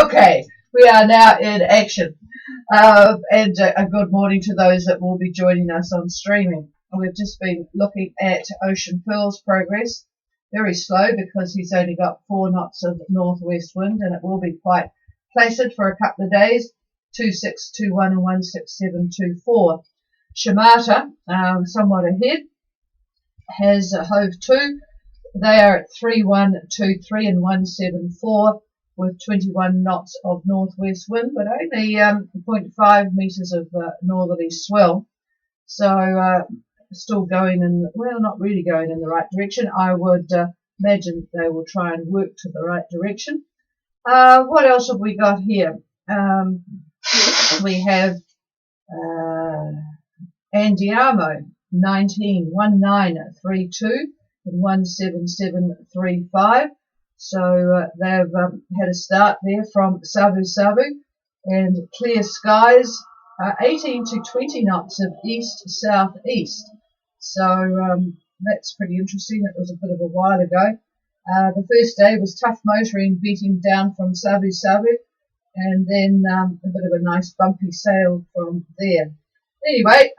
Okay, we are now in action. And a good morning to those that will be joining us on streaming. We've just been looking at Ocean Pearl's progress. Very slow because he's only got 4 knots of northwest wind, and it will be quite placid for a couple of days. 2621 and 16724. Shimata, somewhat ahead, has hove 2. They are at 3123 and 174 with 21 knots of northwest wind, but only 0.5 metres of northerly swell. So still going in, well, not really going in the right direction. I would imagine they will try and work to the right direction. What else have we got here? We have Andiamo 191932 and 17735. So they've had a start there from Savu Savu, and clear skies, 18 to 20 knots of east-southeast. So that's pretty interesting. It was a bit of a while ago. The first day was tough motoring, beating down from Savu Savu, and then a bit of a nice bumpy sail from there. Anyway,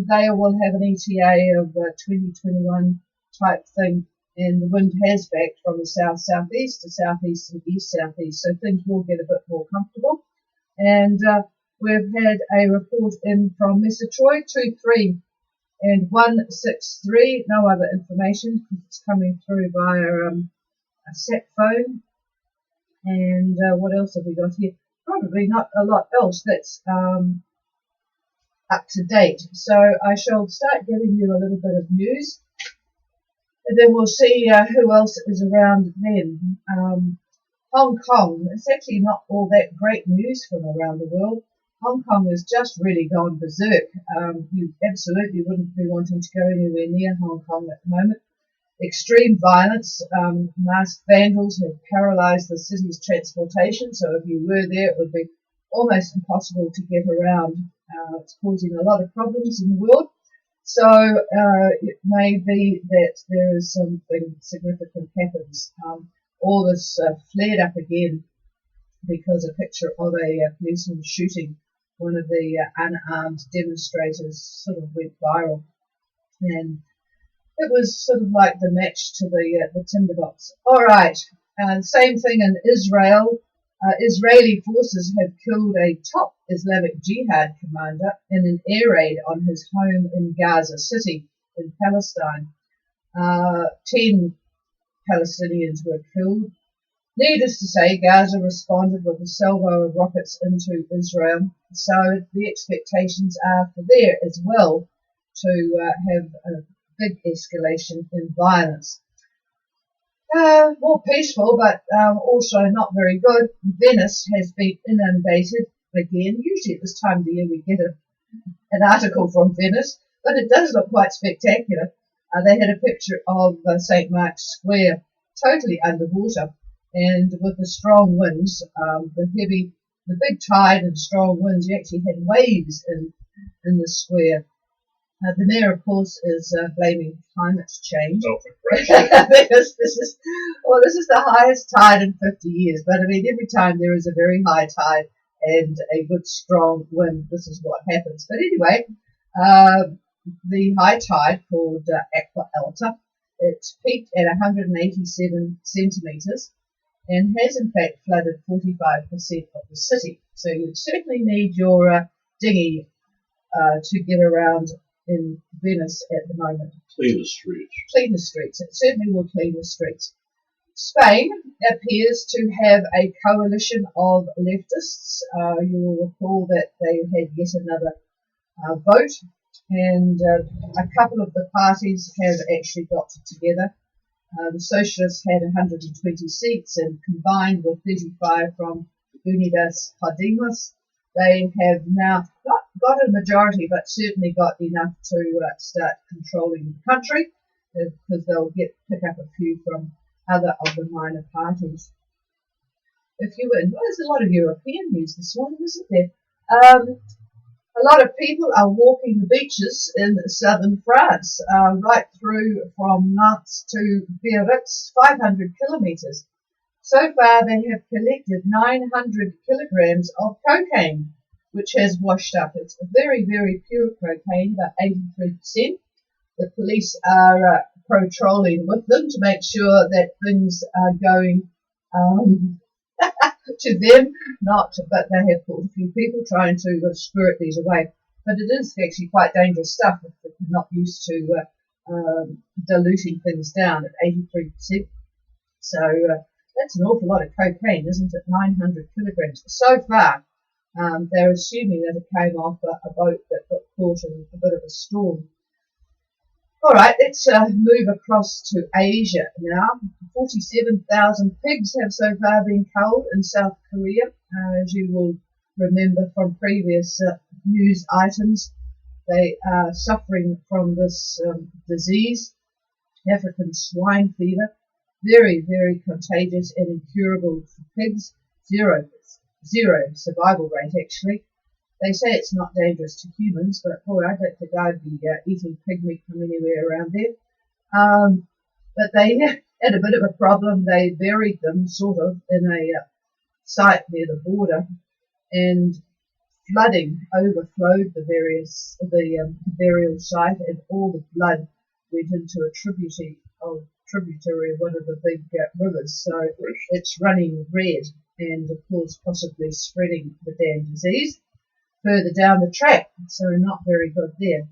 they will have an ETA of 2021 type thing, and the wind has backed from the south-southeast to southeast and east-southeast, so things will get a bit more comfortable. And we've had a report in from Mr. Troy, 23 and 163, no other information because it's coming through via a sat phone. And what else have we got here? Probably not a lot else that's up to date. So I shall start giving you a little bit of news, and then we'll see who else is around then. Hong Kong, it's actually not all that great news from around the world. Hong Kong has just really gone berserk. You absolutely wouldn't be wanting to go anywhere near Hong Kong at the moment. Extreme violence, masked vandals have paralysed the city's transportation, so if you were there it would be almost impossible to get around. It's causing a lot of problems in the world. So it may be that there is something significant happens. All this flared up again because a picture of a policeman shooting one of the unarmed demonstrators sort of went viral. And it was sort of like the match to the tinderbox. All right, same thing in Israel. Israeli forces have killed a top Islamic Jihad commander in an air raid on his home in Gaza City in Palestine. 10 Palestinians were killed. Needless to say, Gaza responded with a salvo of rockets into Israel, so the expectations are for there as well to have a big escalation in violence. More peaceful, but also not very good. Venice has been inundated again. Usually at this time of the year we get an article from Venice, but it does look quite spectacular. They had a picture of St. Mark's Square totally underwater, and with the strong winds, the big tide and strong winds, you actually had waves in the square. The mayor, of course, is blaming climate change. Oh, this is the highest tide in 50 years. But I mean, every time there is a very high tide and a good strong wind, this is what happens. But anyway, the high tide called Aqua Alta, it's peaked at 187 centimetres and has in fact flooded 45% of the city. So you certainly need your dinghy to get around in Venice at the moment. Clean the streets. Clean the streets. It certainly will clean the streets. Spain appears to have a coalition of leftists. You will recall that they had yet another vote, and a couple of the parties have actually got together. The Socialists had 120 seats, and combined with 35 from Unidas Podemos, they have now not got a majority, but certainly got enough to start controlling the country, because they'll pick up a few from other of the minor parties. If you were, well, there's a lot of European news this morning, isn't there? A lot of people are walking the beaches in southern France, right through from Nantes to Biarritz, 500 kilometres. So far, they have collected 900 kilograms of cocaine, which has washed up. It's very, very pure cocaine, about 83%. The police are patrolling with them to make sure that things are going to them, but they have caught a few people trying to squirt these away. But it is actually quite dangerous stuff if they're not used to diluting things down at 83%. So that's an awful lot of cocaine, isn't it? 900 kilograms. So far, they're assuming that it came off a boat that got caught in a bit of a storm. All right, let's move across to Asia now. 47,000 pigs have so far been culled in South Korea. As you will remember from previous news items, they are suffering from this disease, African swine fever. Very, very contagious and incurable for pigs. Zero survival rate, actually. They say it's not dangerous to humans, but boy, I don't think I'd be eating pig meat from anywhere around there. But they had a bit of a problem. They buried them, sort of, in a site near the border, and flooding overflowed the burial site, and all the blood went into a tributary of one of the big rivers. So it's running red, and of course possibly spreading the damn disease further down the track. So not very good there.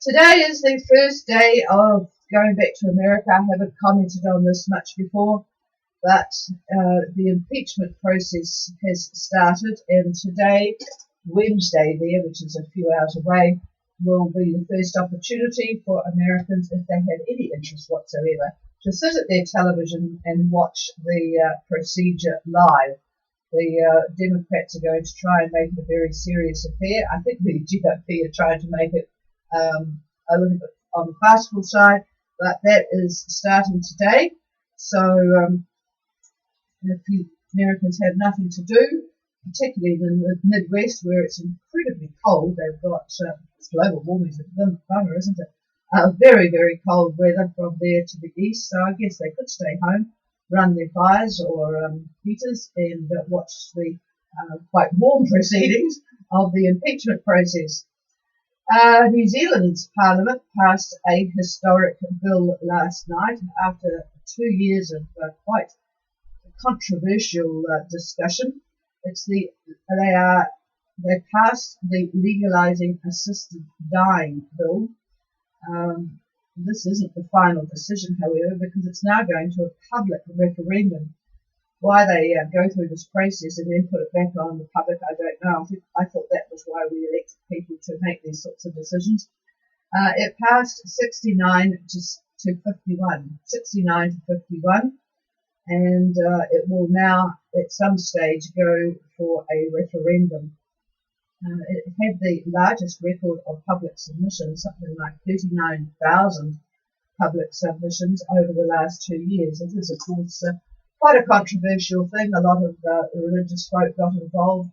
Today is the first day of going back to America. I haven't commented on this much before, but the impeachment process has started, and today, Wednesday there, which is a few hours away, will be the first opportunity for Americans, if they have any interest whatsoever, to sit at their television and watch the procedure live. The Democrats are going to try and make it a very serious affair. I think the GOP are trying to make it a little bit on the farcical side, but that is starting today. So if Americans have nothing to do, particularly in the Midwest where it's incredibly cold, they've got it's global warming is a bummer, isn't it? Very, very cold weather from there to the east, so I guess they could stay home, run their fires or heaters, and watch the quite warm proceedings of the impeachment process. New Zealand's Parliament passed a historic bill last night after 2 years of quite controversial discussion. They passed the legalising assisted dying bill. This isn't the final decision, however, because it's now going to a public referendum. Why they go through this process and then put it back on the public, I don't know. I thought that was why we elected people to make these sorts of decisions. It passed 69 to 51, and it will now, at some stage, go for a referendum. It had the largest record of public submissions, something like 39,000 public submissions over the last 2 years. It is, of course, quite a controversial thing. A lot of religious folk got involved.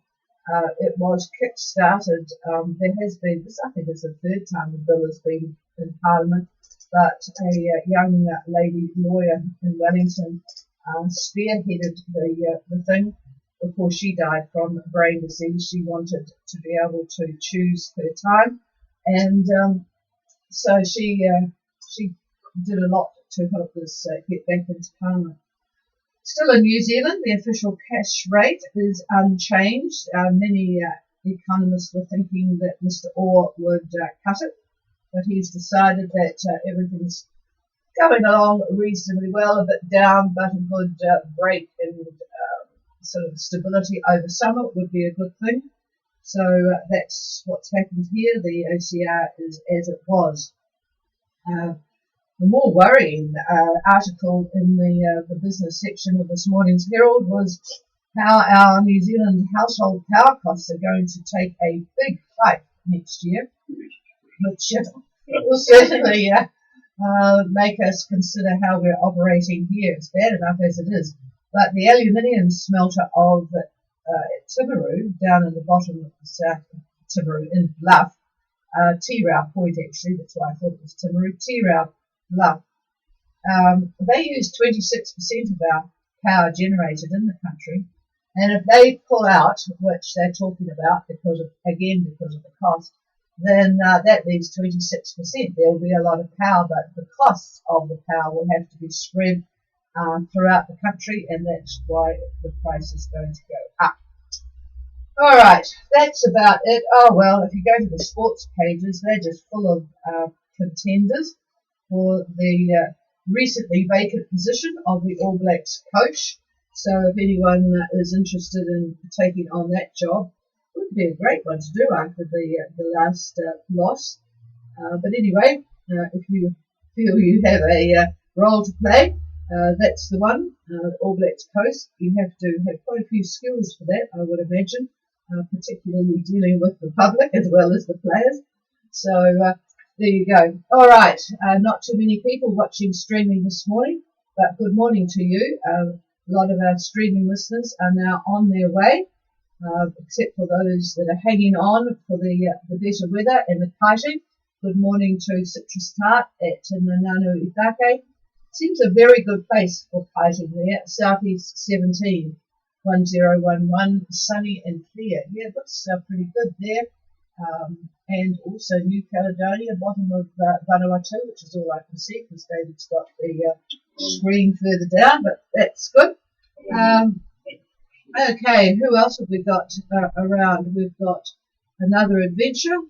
It was kick-started. There has been, this I think is the third time the bill has been in Parliament, but a young lady lawyer in Wellington spearheaded the thing. Before she died from brain disease, she wanted to be able to choose her time, and so she did a lot to help this get back into Parliament. Still in New Zealand, the official cash rate is unchanged. Many economists were thinking that Mr. Orr would cut it, but he's decided that everything's going along reasonably well, a bit down, but a good break in sort of stability over summer would be a good thing. So that's what's happened here. The OCR is as it was. The more worrying article in the business section of this morning's Herald was how our New Zealand household power costs are going to take a big hike next year, which will certainly make us consider how we're operating here. It's bad enough as it is. But the aluminium smelter of Timaru, down in the bottom of the South Timaru in Bluff, Tirau Point actually, that's why I thought it was Timaru, Tirau Bluff, they use 26% of our power generated in the country. And if they pull out, which they're talking about because of the cost, then that leaves 26%. There will be a lot of power, but the costs of the power will have to be spread throughout the country, and that's why the price is going to go up. All right, that's about it. Oh, well, if you go to the sports pages, they're just full of contenders for the recently vacant position of the All Blacks coach. So if anyone is interested in taking on that job, it would be a great one to do after the last loss. But anyway, if you feel you have a role to play, that's the one. All Blacks coach. You have to have quite a few skills for that, I would imagine, particularly dealing with the public as well as the players. So there you go. All right, not too many people watching streaming this morning, but good morning to you. A lot of our streaming listeners are now on their way, except for those that are hanging on for the better weather and the kiting. Good morning to Citrus Tart at Nananu Itake. Seems a very good place for kiting there. Southeast 17, 1011, sunny and clear. Yeah, it looks pretty good there. And also New Caledonia, bottom of Vanuatu, which is all I can see because David's got the screen further down, but that's good. Okay, who else have we got around? We've got Another Adventure.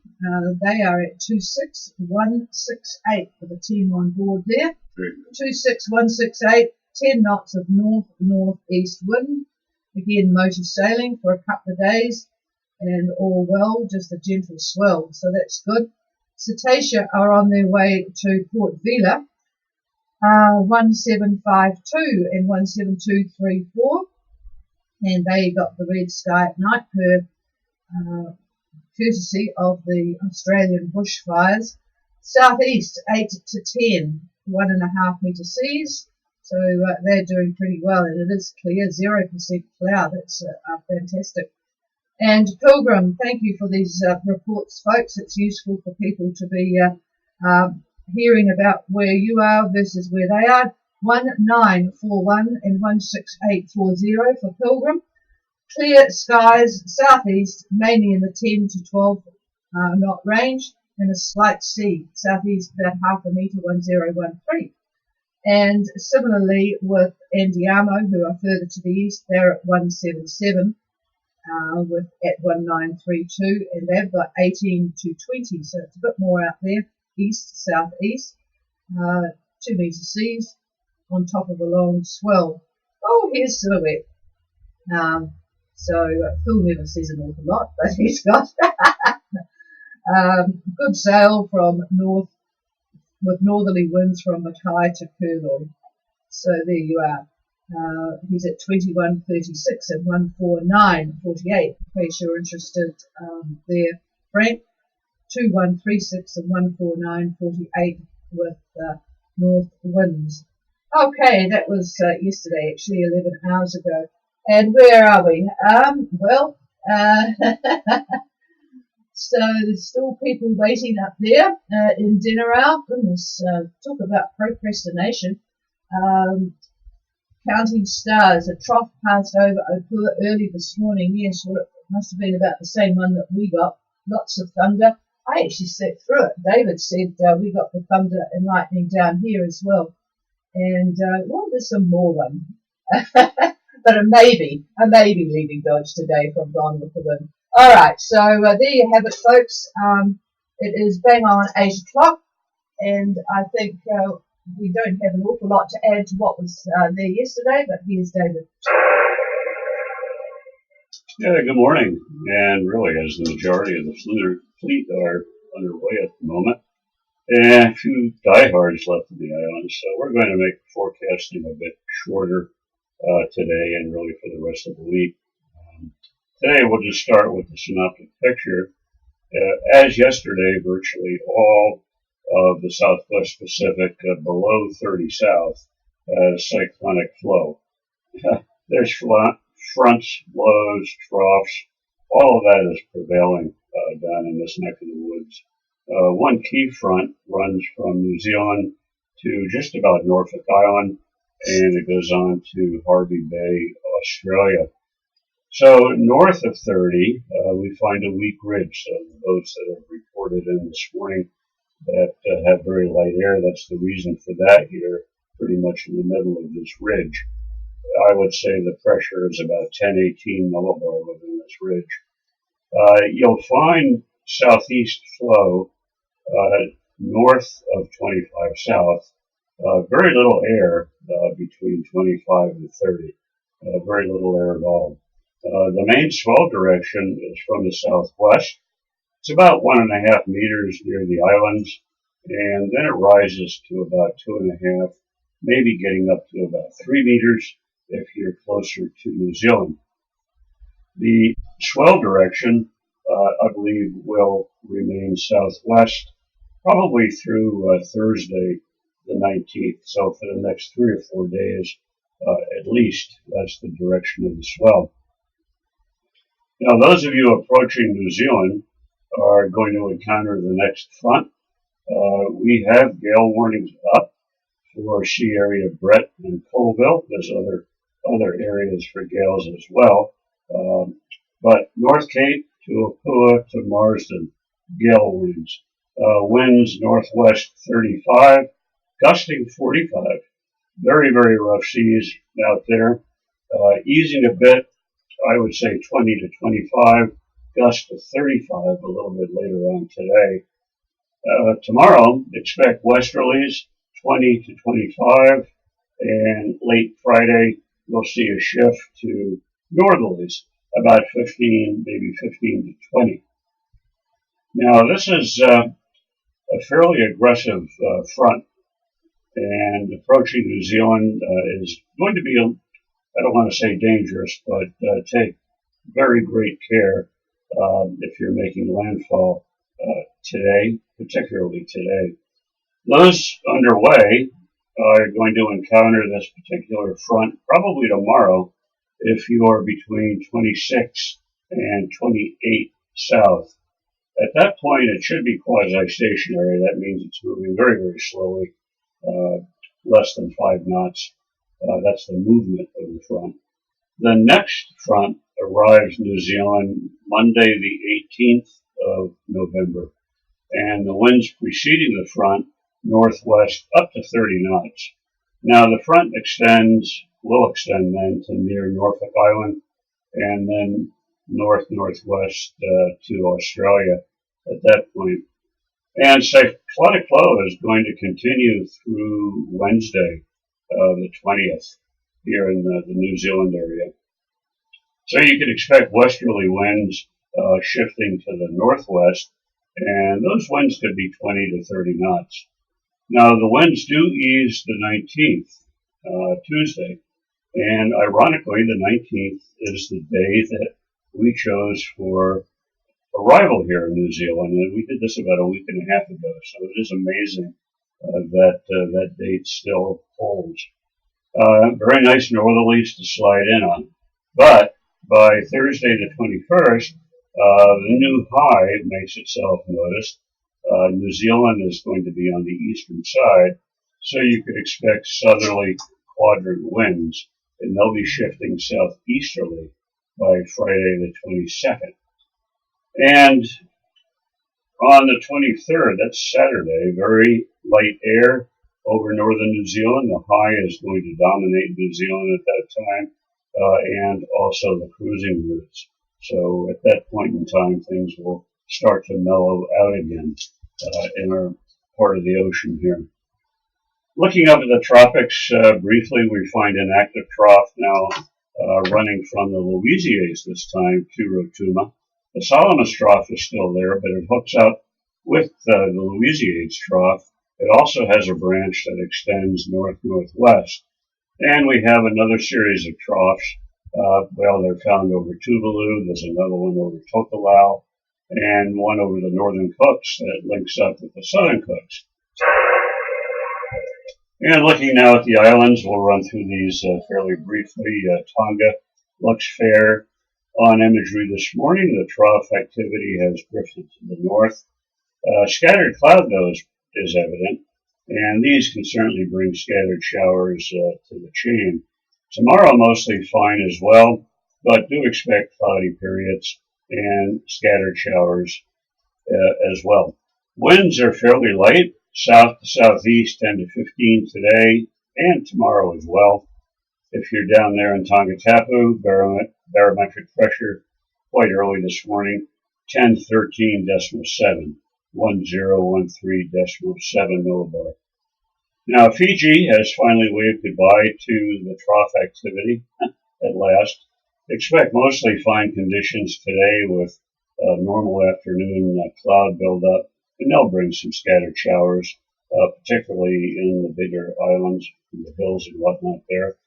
They are at 26168 for the team on board there. 26168, 10 knots of north-northeast wind. Again, motor sailing for a couple of days. And all well, just a gentle swell, so that's good. Cetacea are on their way to Port Vila, 1752 and 17234, and they got the red sky at night per courtesy of the Australian bushfires. Southeast 8 to 10, 1.5 metre seas, so they're doing pretty well, and it is clear, 0% cloud. That's fantastic. And Pilgrim, thank you for these reports, folks. It's useful for people to be hearing about where you are versus where they are. 1941 and 16840 for Pilgrim. Clear skies, southeast, mainly in the 10 to 12 knot range, and a slight sea. Southeast about 0.5 metre, 1013. And similarly with Andiamo, who are further to the east, they're at 177. With at 1932, and they've got 18 to 20, so it's a bit more out there, east, southeast, 2 metre seas on top of a long swell. Oh, here's Silhouette. So Phil never says an awful lot, but he's got good sail from north, with northerly winds from Mackay to Curloy. So there you are. He's at 21.36 and 149.48. In case you're interested there, Frank. 21.36 and 149.48 with north winds. Okay, that was yesterday, actually 11 hours ago. And where are we? So there's still people waiting up there in Dinnerau. Goodness, talk about procrastination. Counting stars, a trough passed over Opua early this morning. Yes, well, it must have been about the same one that we got. Lots of thunder. I actually slept through it. David said we got the thunder and lightning down here as well. And, well, there's some more one. But a maybe leaving Dodge today from Gone with the Wind. All right, so there you have it, folks. It is bang on 8 o'clock, and I think we don't have an awful lot to add to what was there yesterday, but here's David. Yeah, good morning. And really, as the majority of the fleet are underway at the moment, and a few diehards left in the island, so we're going to make forecasting a bit shorter today and really for the rest of the week. Today, we'll just start with the synoptic picture. As yesterday, virtually all of the Southwest Pacific below 30 south cyclonic flow. There's fronts, lows, troughs, all of that is prevailing down in this neck of the woods. One key front runs from New Zealand to just about Norfolk Island, and it goes on to Hervey Bay, Australia. So north of 30, we find a weak ridge. So the boats that have reported in this morning that have very light air, that's the reason for that here, pretty much in the middle of this ridge. I would say the pressure is about 10-18 millibar within this ridge. You'll find southeast flow north of 25 south. Very little air between 25 and 30. Very little air at all. The main swell direction is from the southwest. It's about 1.5 meters near the islands, and then it rises to about 2.5, maybe getting up to about 3 meters if you're closer to New Zealand. The swell direction, I believe, will remain southwest probably through Thursday the 19th. So for the next 3 or 4 days, at least, that's the direction of the swell. Now, those of you approaching New Zealand are going to encounter the next front. We have gale warnings up for Sea Area Brett and Colville. There's other areas for gales as well. But North Cape to Apua to Marsden, gale winds. Winds northwest 35, gusting 45. Very, very rough seas out there. Easing a bit, I would say 20 to 25, gust to 35 a little bit later on today. Tomorrow, expect westerlies 20 to 25, and late Friday, we'll see a shift to northerlies, about 15, maybe 15 to 20. Now, this is a fairly aggressive front, and approaching New Zealand is going to be, I don't want to say dangerous, but take very great care if you're making landfall today, particularly today. Those underway are going to encounter this particular front probably tomorrow if you are between 26 and 28 south. At that point, it should be quasi-stationary. That means it's moving very, very slowly, less than 5 knots. That's the movement of the front. The next front arrives New Zealand Monday, the 18th of November, and the winds preceding the front northwest up to 30 knots. Now the front will extend then to near Norfolk Island, and then northwest to Australia at that point. And cyclonic flow is going to continue through Wednesday, the 20th, here in the New Zealand area. So you can expect westerly winds shifting to the northwest, and those winds could be 20 to 30 knots. Now the winds do ease the 19th, Tuesday, and ironically the 19th is the day that we chose for arrival here in New Zealand, and we did this about a week and a half ago, so it is amazing that date still holds. Very nice northerlies to slide in on. But by Thursday the 21st, the new high makes itself noticed. New Zealand is going to be on the eastern side, so you could expect southerly quadrant winds, and they'll be shifting southeasterly by Friday the 22nd. And on the 23rd, that's Saturday, very light air over northern New Zealand. The high is going to dominate New Zealand at that time, and also the cruising routes. So at that point in time, things will start to mellow out again in our part of the ocean here. Looking up at the tropics briefly, we find an active trough now running from the Louisiades this time to Rotuma. The Salamis trough is still there, but it hooks up with the Louisiades trough. It also has a branch that extends north-northwest. And we have another series of troughs. They're found over Tuvalu. There's another one over Tokelau, and one over the northern Cooks that links up with the southern Cooks. And looking now at the islands, we'll run through these fairly briefly. Tonga looks fair on imagery this morning. The trough activity has drifted to the north. Scattered cloud, though, is evident. and these can certainly bring scattered showers to the chain. Tomorrow mostly fine as well, but do expect cloudy periods and scattered showers as well. Winds are fairly light, south to southeast 10 to 15 today and tomorrow as well. If you're down there in Tongatapu, barometric pressure quite early this morning, 1013.7, 1013.7 millibar. Now, Fiji has finally waved goodbye to the trough activity at last. Expect mostly fine conditions today with normal afternoon cloud buildup, and they'll bring some scattered showers, particularly in the bigger islands, in the hills and whatnot there.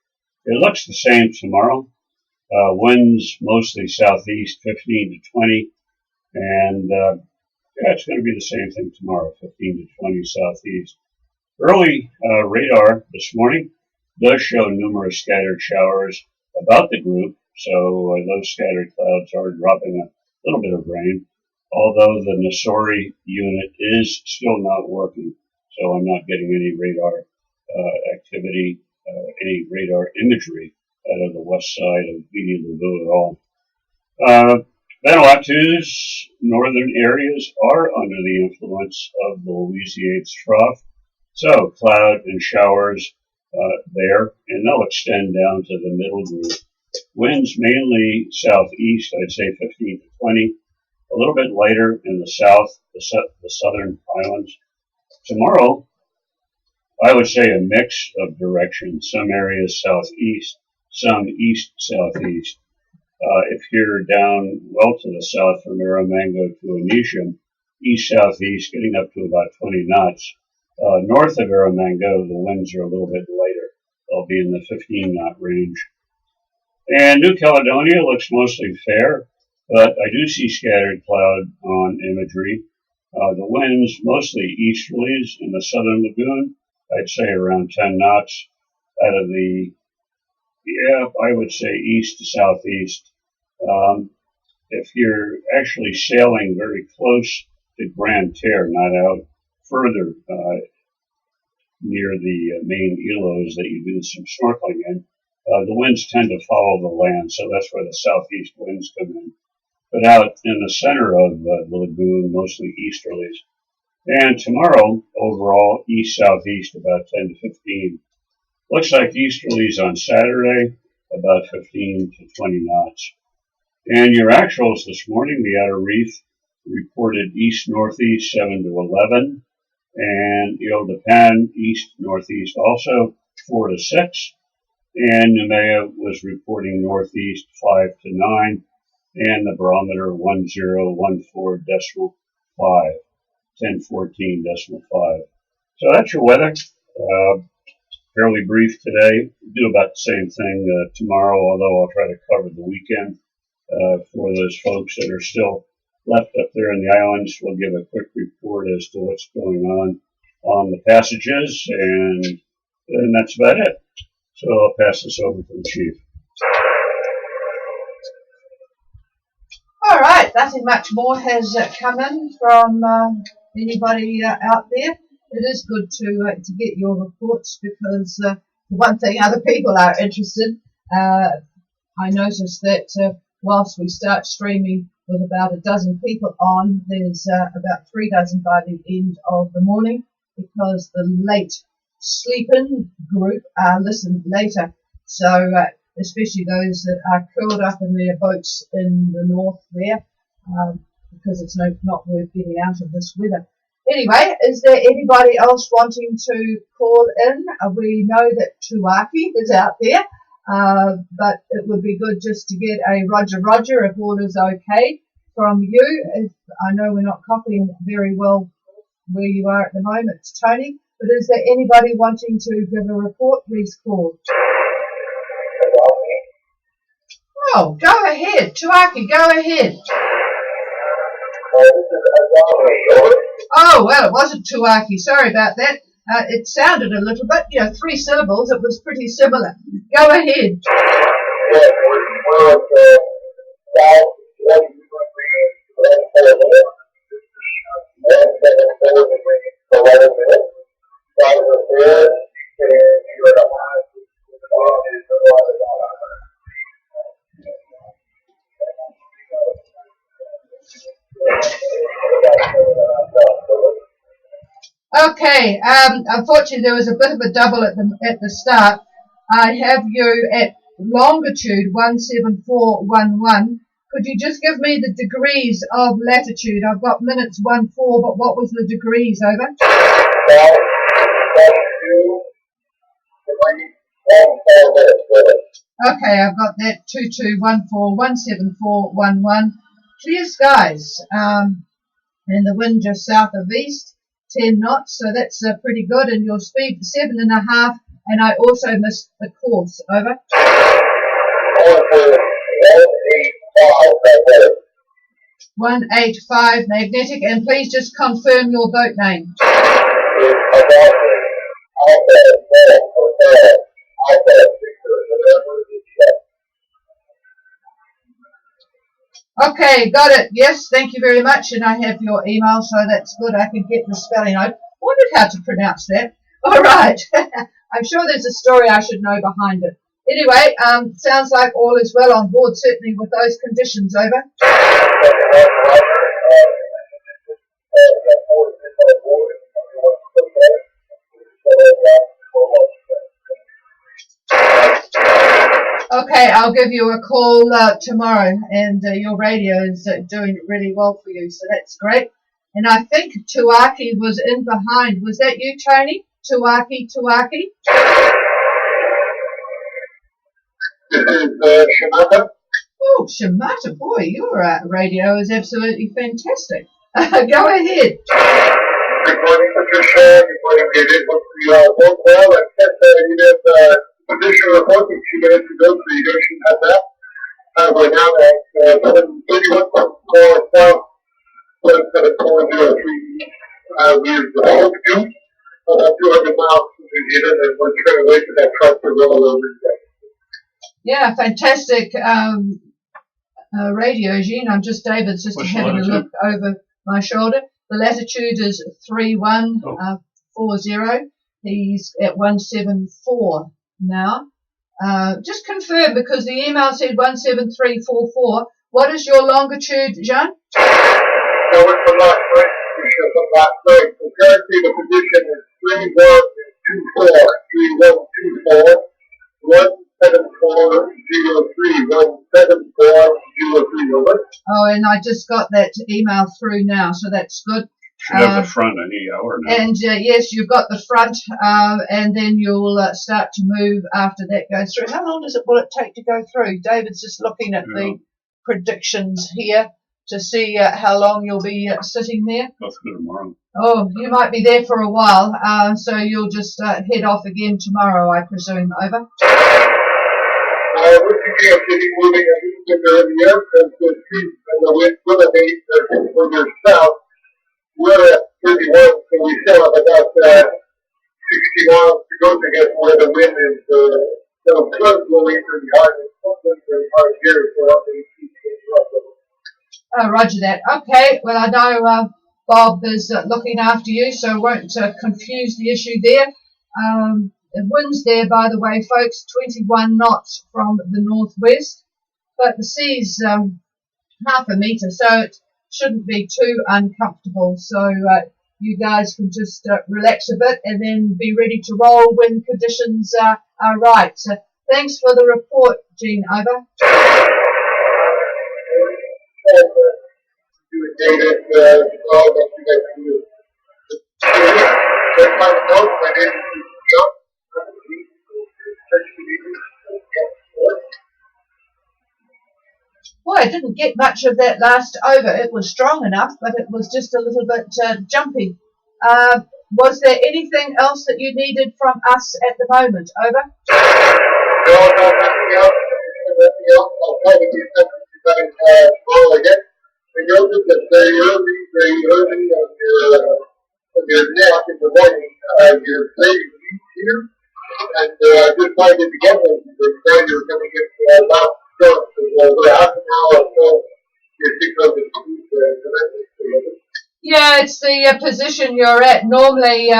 It looks the same tomorrow. Winds mostly southeast, 15 to 20, and yeah, it's going to be the same thing tomorrow, 15 to 20 southeast. Early radar this morning does show numerous scattered showers about the group, so those scattered clouds are dropping a little bit of rain, although the Nasori unit is still not working, so I'm not getting any radar activity, any radar imagery out of the west side of Viti Levu at all. Vanuatu's northern areas are under the influence of the Louisiades trough, so cloud and showers there, and they'll extend down to the middle group. Winds mainly southeast, I'd say 15 to 20, a little bit lighter in the south, the southern islands. Tomorrow, I would say a mix of directions. Some areas southeast, some east-southeast. If you're down well to the south from Erromango to Onishim, east-southeast, getting up to about 20 knots. North of Erromango, the winds are a little bit lighter. They'll be in the 15-knot range. And New Caledonia looks mostly fair, but I do see scattered cloud on imagery. The winds mostly easterlies in the southern lagoon. I'd say around 10 knots out of the, I would say east to southeast. If you're actually sailing very close to Grand Terre, not out further near the main îlots that you do some snorkeling in, the winds tend to follow the land, so that's where the southeast winds come in. But out in the center of the lagoon, mostly easterlies. And tomorrow, overall, east-southeast, about 10 to 15. Looks like easterlies on Saturday, about 15 to 20 knots. And your actuals this morning, the Outer Reef reported east-northeast 7 to 11, and Ile de Pan east-northeast also 4 to 6, and Noumea was reporting northeast 5 to 9, and the barometer 1014.5. 1014.5. So that's your weather. Fairly brief today. Do about the same thing tomorrow, although I'll try to cover the weekend for those folks that are still left up there in the islands. We'll give a quick report as to what's going on the passages, and that's about it. So I'll pass this over to the chief. All right, nothing much more has come in from anybody out there. It is good to get your reports because one thing other people are interested. I noticed that whilst we start streaming with about a dozen people on, there's about 3 dozen by the end of the morning because the late sleeping group listen later. So especially those that are curled up in their boats in the north there, because it's not worth getting out of this weather. Anyway, is there anybody else wanting to call in? We know that Tuaki is out there, but it would be good just to get a Roger if all is okay from you. I know we're not copying very well where you are at the moment, Tony, but is there anybody wanting to give a report? Please call. Oh, go ahead. Tuaki, go ahead. Oh, well, it wasn't Tuaki. Sorry about that. It sounded a little bit, 3 syllables. It was pretty similar. Go ahead. Okay, unfortunately there was a bit of a double at the start. I have you at longitude 17411. Could you just give me the degrees of latitude? I've got minutes 14, but what was the degrees, over? Okay, I've got that 2214174111. Clear skies, and the wind just south of east, 10 knots, so that's pretty good. And your speed 7.5. And I also missed the course, over. 185 magnetic, and please just confirm your boat name. Okay, got it. Yes, thank you very much. And I have your email, so that's good. I can get the spelling. I wondered how to pronounce that. All right. I'm sure there's a story I should know behind it. Anyway, sounds like all is well on board, certainly with those conditions, over. Okay, I'll give you a call tomorrow, and your radio is doing really well for you, so that's great. And I think Tuaki was in behind. Was that you, Tony? Tuaki? This is Shimata. Oh, Shimata, boy, your radio is absolutely fantastic. Go ahead. Good morning, Patricia. Good morning, David. Hope you both well. I sent you did position report a few minutes ago, so you guys should have that. We're now at 731.4 south, 17403. We're the whole June, about 200 miles from New Zealand, and we're trying to wait for that truck to roll over. Yeah, fantastic radio, Jean. I'm just, David's just having a look over my shoulder. The latitude is 3140. He's at 174 now. Just confirm, because the email said 17344. What is your longitude, Jean? That was from last night. So currently the position is 3124. 17403, over. Oh, and I just got that email through now, so that's good. Should have the front any hour now. And yes, you've got the front, and then you'll start to move after that goes through. How long will it take to go through? David's just looking at the predictions here to see how long you'll be sitting there. Go through tomorrow. Oh, you might be there for a while, so you'll just head off again tomorrow, I presume, over. We're thinking of getting moving a little bit earlier, because the trees and the wind will abate further south. We're at 31, so we still have about 60 miles to go to get where the wind is still blowing pretty hard. It's not very hard here, so I'll be Oh, roger that. Okay, well, I know Bob is looking after you, so I won't confuse the issue there. The wind's there, by the way, folks, 21 knots from the northwest, but the sea's half a metre, so it shouldn't be too uncomfortable. So you guys can just relax a bit and then be ready to roll when conditions are right. So thanks for the report, Jean, over. Well, I didn't get much of that last over. It was strong enough, but it was just a little bit jumpy. Was there anything else that you needed from us at the moment? Over. No, nothing else. I'll probably do something you guys tomorrow again. I noticed that very early on your nap in the morning, you're playing here, and I just find it again when now you're coming in last start, so we're half an hour or so, your signal is tremendous. Yeah, it's the position you're at. Normally,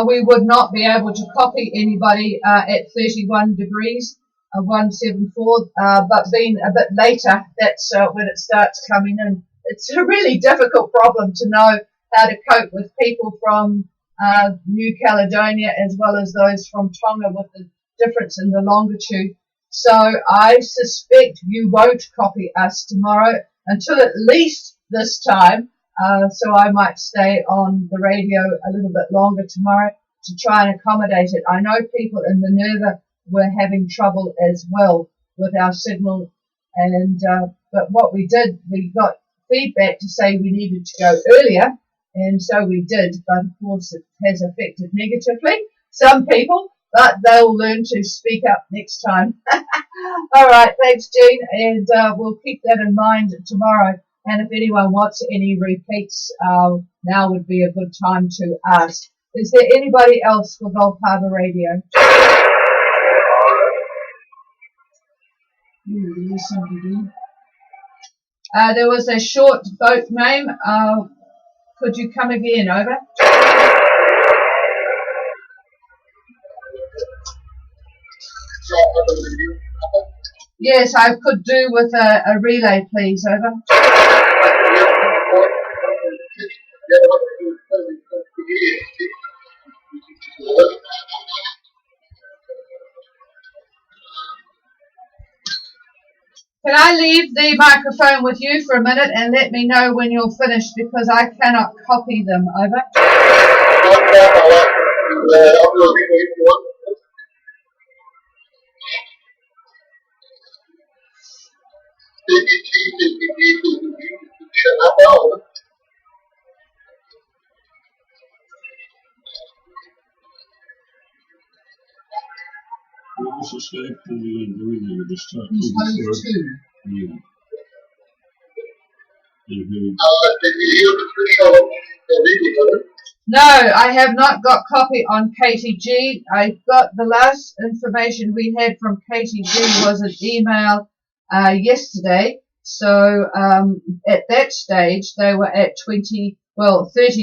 we would not be able to copy anybody at 31 degrees. 174, but being a bit later, that's when it starts coming in. It's a really difficult problem to know how to cope with people from New Caledonia, as well as those from Tonga with the difference in the longitude. So I suspect you won't copy us tomorrow until at least this time. So I might stay on the radio a little bit longer tomorrow to try and accommodate it. I know people in Minerva were having trouble as well with our signal, and but what we did, we got feedback to say we needed to go earlier, and so we did, but of course it has affected negatively some people, but they'll learn to speak up next time. All right, thanks, Jean, and we'll keep that in mind tomorrow. And if anyone wants any repeats, now would be a good time to ask. Is there anybody else for Gulf Harbour Radio? There was a short boat name. Could you come again? Over. Yes, I could do with a relay, please. Over. Can I leave the microphone with you for a minute and let me know when you're finished, because I cannot copy them. Over. What's the state for you doing there? Just talk to He's the over two. Yeah. No, I have not got copy on KTG. I got the last information we had from KTG was an email yesterday. So at that stage they were at 30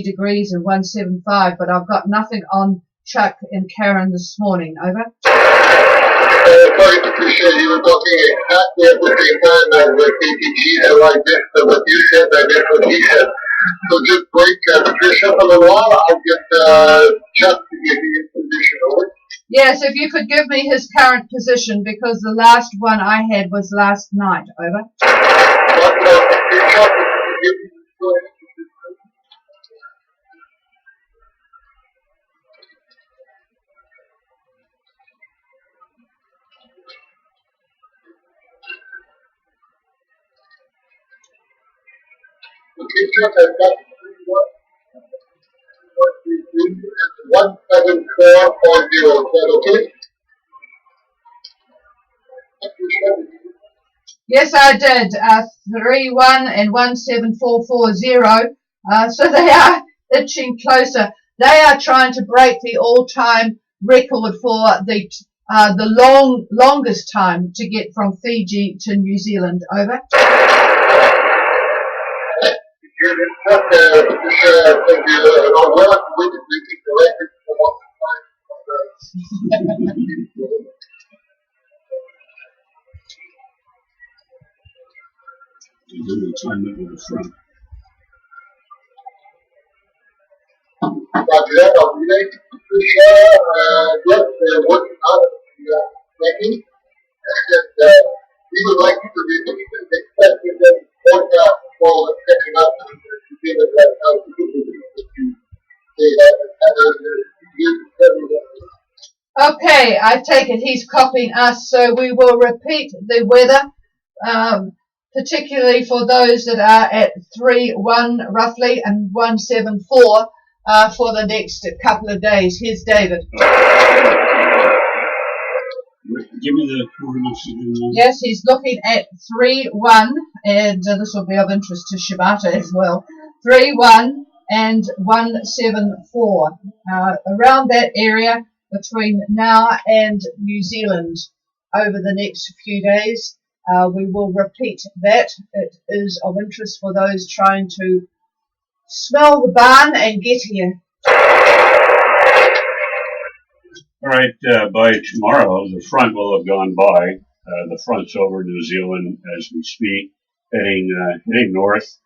degrees and 175, but I've got nothing on Chuck and Karen this morning. Over. Sorry to appreciate you were talking exactly at the same time as the KTG, so I guess what you said, I guess what he said. So just break Patricia for a little while. I'll get Chuck to give you his position. Over. Yes, if you could give me his current position, because the last one I had was last night. Over. Chuck, give me okay, Chuck, I've got 17440. Is that okay? Yes, I did. 31 and 17440. So they are inching closer. They are trying to break the all-time record for the longest time to get from Fiji to New Zealand. Over. Time that we're front. Roger that, I'll relay to Patricia. Yes, they're working out of the ranking. And we would like you to be expecting them forecast for catching up to give it that altitude that Okay, I take it he's copying us, so we will repeat the weather, particularly for those that are at 3-1 roughly and 174 for the next couple of days. Here's David. Give me the coordinates again. Yes, he's looking at 3-1, and this will be of interest to Shibata as well. 3-1 and 174. Around that area between now and New Zealand over the next few days. We will repeat that. It is of interest for those trying to smell the barn and get here. All right, by tomorrow, the front will have gone by. The front's over New Zealand as we speak, heading north.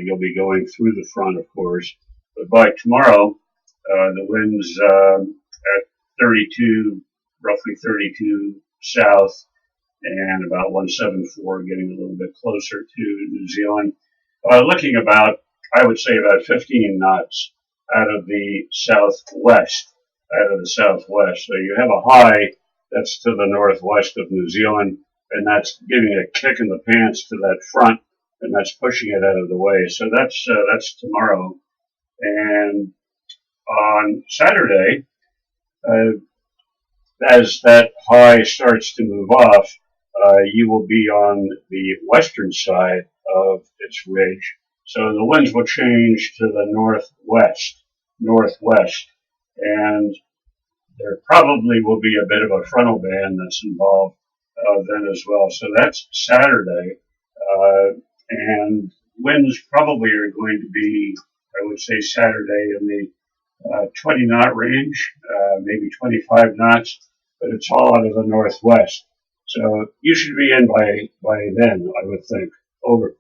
You'll be going through the front, of course. But by tomorrow, The winds at 32, roughly 32 south, and about 174, getting a little bit closer to New Zealand. Looking about, I would say about 15 knots out of the southwest. So you have a high that's to the northwest of New Zealand, and that's giving a kick in the pants to that front, and that's pushing it out of the way. So that's tomorrow. And on Saturday, as that high starts to move off, you will be on the western side of its ridge. So the winds will change to the northwest, and there probably will be a bit of a frontal band that's involved then as well. So that's Saturday, and winds probably are going to be, I would say, Saturday in the 20 knot range, maybe 25 knots, but it's all out of the northwest. So you should be in by then, I would think. Over.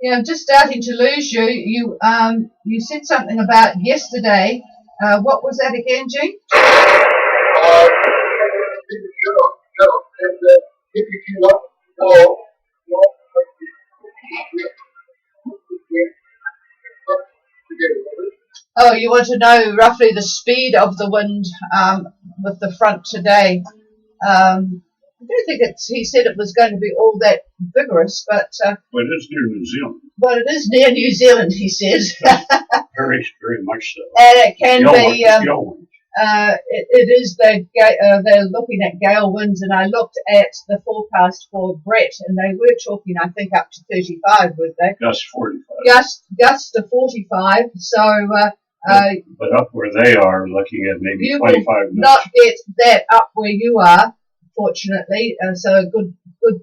Yeah, I'm just starting to lose you. You said something about yesterday. What was that again, Gene? Oh, you want to know roughly the speed of the wind with the front today. I don't think he said it was going to be all that vigorous, but well, it is near New Zealand. Well, it is near New Zealand, he says. Very, very much so. And it can be. It is. They're looking at gale winds, and I looked at the forecast for Brett, and they were talking, I think, up to 35, weren't they? Gust 45. Gusts to 45. So. But up where they are, looking at maybe you 25 will knots. not get that up where you are, fortunately. So a good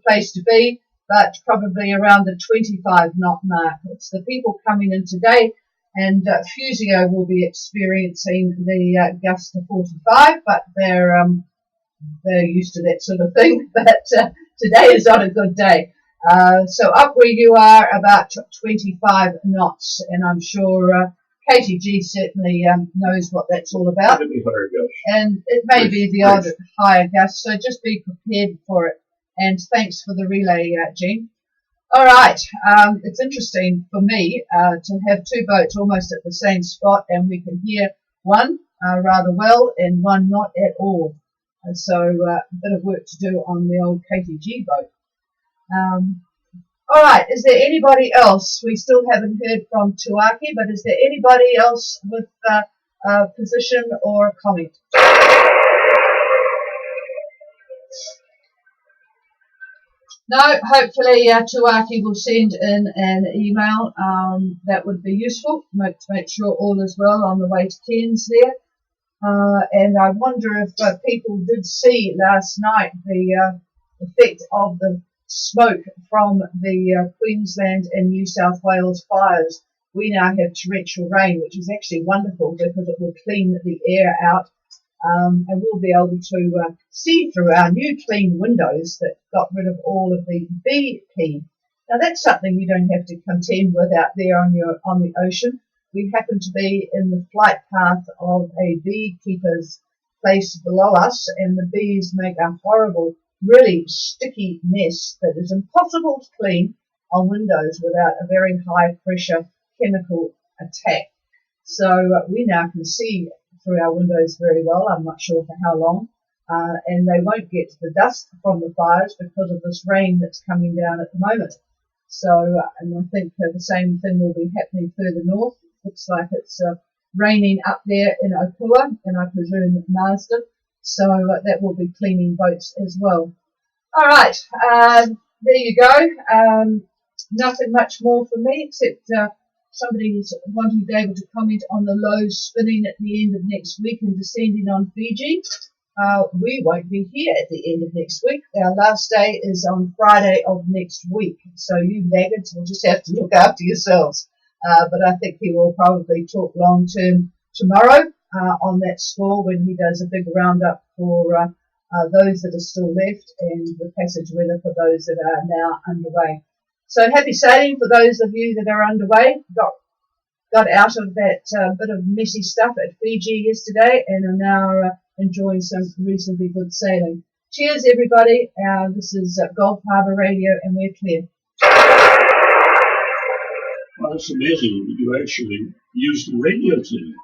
place to be, but probably around the 25 knot mark. It's the people coming in today, and Fusio will be experiencing the gust to 45, but they're used to that sort of thing. But today is not a good day. So up where you are, about 25 knots, and I'm sure. KTG certainly knows what that's all about. And it may be the odd higher gust, so just be prepared for it. And thanks for the relay, Jean. All right, it's interesting for me to have two boats almost at the same spot, and we can hear one rather well and one not at all. And so a bit of work to do on the old KTG boat. All right, is there anybody else? We still haven't heard from Tuaki, but is there anybody else with a position or comment? No, hopefully Tuaki will send in an email. That would be useful to make sure all is well on the way to Cairns there. And I wonder if people did see last night the effect of the smoke from the Queensland and New South Wales fires. We now have torrential rain, which is actually wonderful because it will clean the air out, and we'll be able to see through our new clean windows that got rid of all of the BP. Now that's something you don't have to contend with out there on the ocean. We happen to be in the flight path of a beekeeper's place below us, and the bees make a horrible, really sticky mess that is impossible to clean on windows without a very high pressure chemical attack. So we now can see through our windows very well. I'm not sure for how long. And they won't get the dust from the fires because of this rain that's coming down at the moment. So, and I think the same thing will be happening further north. Looks like it's raining up there in Opua, and I presume Marsden. So that will be cleaning boats as well. All right, there you go. Nothing much more from me except somebody's wanting to be able to comment on the low spinning at the end of next week and descending on Fiji. we won't be here at the end of next week. Our last day is on Friday of next week. So you laggards will just have to look after yourselves. But I think he will probably talk long term tomorrow on that score when he does a big roundup for those that are still left and the passage weather for those that are now underway. So happy sailing for those of you that are underway. Got out of that bit of messy stuff at Fiji yesterday and are now enjoying some reasonably good sailing. Cheers, everybody. This is Gulf Harbour Radio, and we're clear. Well, it's amazing. You actually used the radio today.